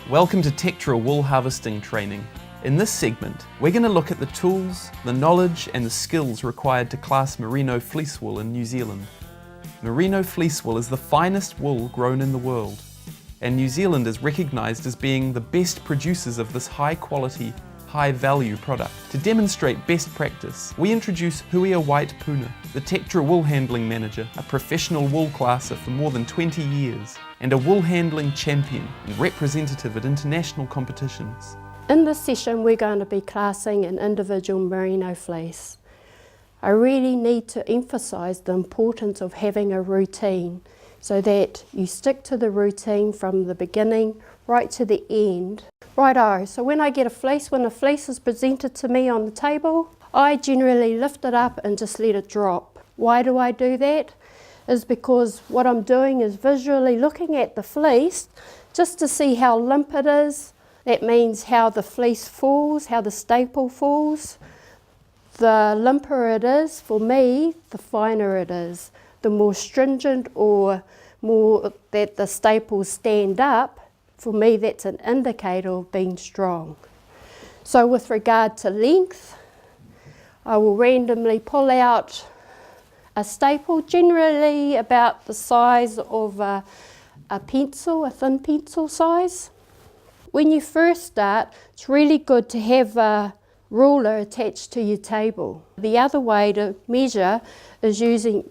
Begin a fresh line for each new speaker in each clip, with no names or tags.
Welcome to TECTRA wool harvesting training. In this segment, we're going to look at the tools, the knowledge and the skills required to class merino fleece wool in New Zealand. Merino fleece wool is the finest wool grown in the world, and New Zealand is recognised as being the best producers of this high quality, high value product. To demonstrate best practice, we introduce Huia White Puna, the TECTRA wool handling manager, a professional wool classer for more than 20 years, and a wool handling champion and representative at international competitions.
In this session we're going to be classing an individual merino fleece. I really need to emphasise the importance of having a routine so that you stick to the routine from the beginning right to the end. Righto, so when I get a fleece, when a fleece is presented to me on the table, I generally lift it up and just let it drop. Why do I do that? Is because what I'm doing is visually looking at the fleece just to see how limp it is. That means how the fleece falls, how the staple falls. The limper it is, for me, the finer it is. The more stringent or more that the staples stand up, for me that's an indicator of being strong. So with regard to length, I will randomly pull out a staple, generally about the size of a pencil, a thin pencil size. When you first start, it's really good to have a ruler attached to your table. The other way to measure is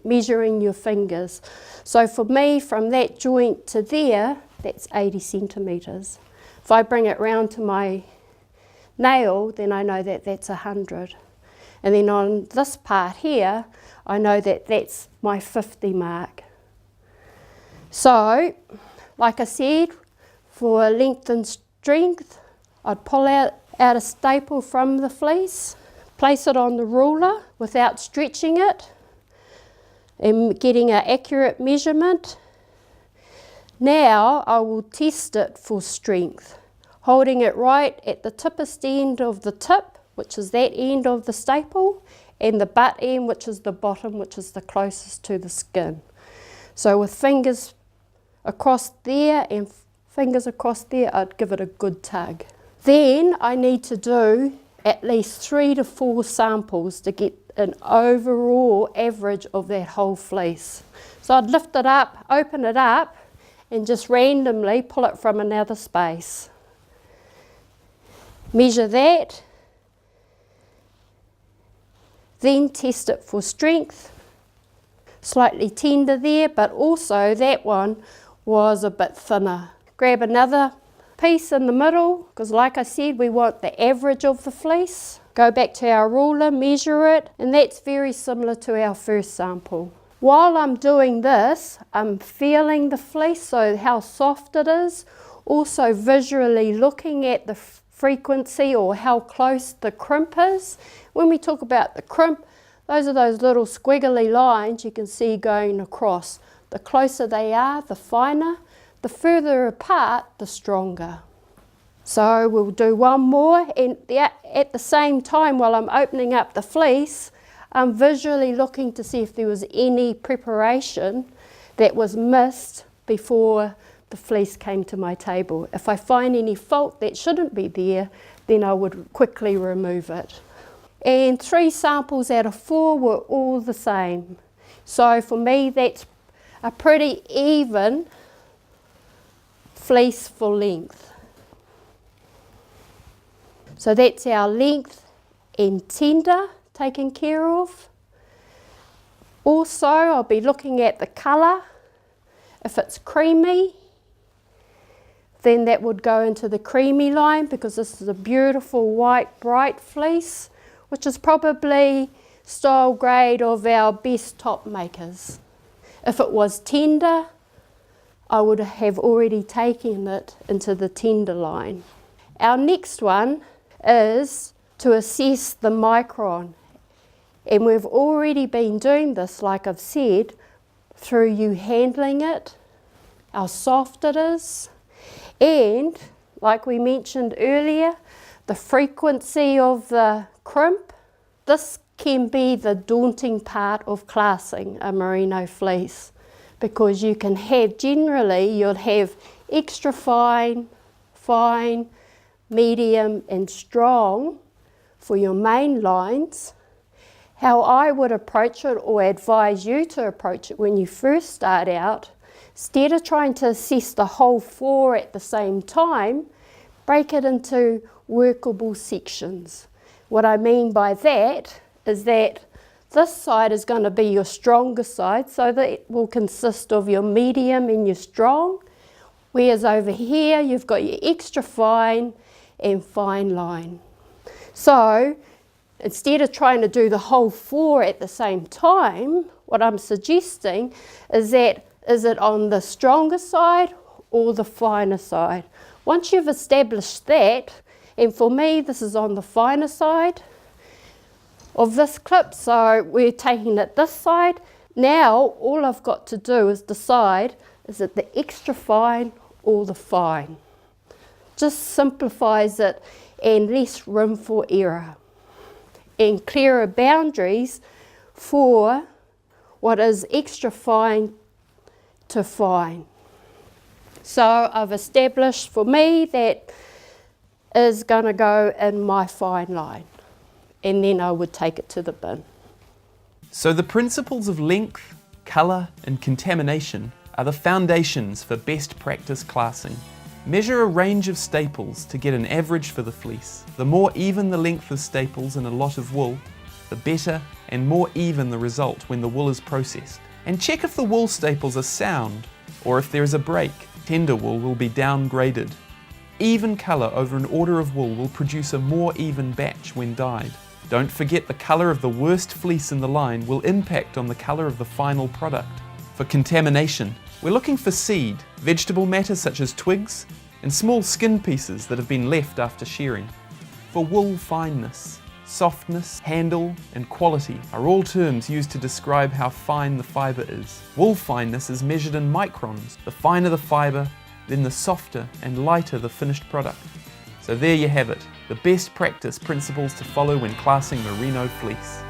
measuring your fingers. So for me, from that joint to there, that's 80 centimetres. If I bring it round to my nail, then I know that that's 100. And then on this part here, I know that that's my 50 mark. So, like I said, for length and strength, I'd pull out a staple from the fleece, place it on the ruler without stretching it and getting an accurate measurement. Now I will test it for strength, holding it right at the tippest end of the tip, which is that end of the staple, and the butt end, which is the bottom, which is the closest to the skin. So with fingers across there and fingers across there, I'd give it a good tug. Then I need to do at least 3 to 4 samples to get an overall average of that whole fleece. So I'd lift it up, open it up, and just randomly pull it from another space. Measure that, then test it for strength. Slightly tender there, but also that one was a bit thinner. Grab another piece in the middle, because like I said, we want the average of the fleece. Go back to our ruler, measure it, and that's very similar to our first sample. While I'm doing this, I'm feeling the fleece, so how soft it is, also visually looking at the frequency or how close the crimp is. When we talk about the crimp, those are those little squiggly lines you can see going across. The closer they are, the finer. The further apart, the stronger. So we'll do one more, and at the same time while I'm opening up the fleece, I'm visually looking to see if there was any preparation that was missed before the fleece came to my table. If I find any fault that shouldn't be there, then I would quickly remove it. And 3 samples out of 4 were all the same. So for me, that's a pretty even fleece for length. So that's our length and tender taken care of. Also, I'll be looking at the colour. If it's creamy, then that would go into the creamy line, because this is a beautiful white bright fleece, which is probably style grade of our best top makers. If it was tender, I would have already taken it into the tender line. Our next one is to assess the micron. And we've already been doing this, like I've said, through you handling it, how soft it is, and like we mentioned earlier, the frequency of the crimp. This can be the daunting part of classing a merino fleece, because you can have, generally you'll have extra fine, fine, medium and strong for your main lines. How I would approach it, or advise you to approach it when you first start out, instead of trying to assess the whole 4 at the same time, break it into workable sections. What I mean by that is that this side is going to be your stronger side, so that it will consist of your medium and your strong, whereas over here you've got your extra fine and fine line. So instead of trying to do the whole 4 at the same time, what I'm suggesting is that, is it on the stronger side or the finer side? Once you've established that, and for me this is on the finer side of this clip, so we're taking it this side. Now all I've got to do is decide, is it the extra fine or the fine? Just simplifies it and less room for error, and clearer boundaries for what is extra fine to fine. So I've established for me that is going to go in my fine line, and then I would take it to the bin.
So the principles of length, colour and contamination are the foundations for best practice classing. Measure a range of staples to get an average for the fleece. The more even the length of staples in a lot of wool, the better and more even the result when the wool is processed. And check if the wool staples are sound, or if there is a break. Tender wool will be downgraded. Even colour over an order of wool will produce a more even batch when dyed. Don't forget the colour of the worst fleece in the line will impact on the colour of the final product. For contamination, we're looking for seed, vegetable matter such as twigs, and small skin pieces that have been left after shearing. For wool fineness, softness, handle, and quality are all terms used to describe how fine the fibre is. Wool fineness is measured in microns. The finer the fibre, then the softer and lighter the finished product. So there you have it, the best practice principles to follow when classing merino fleece.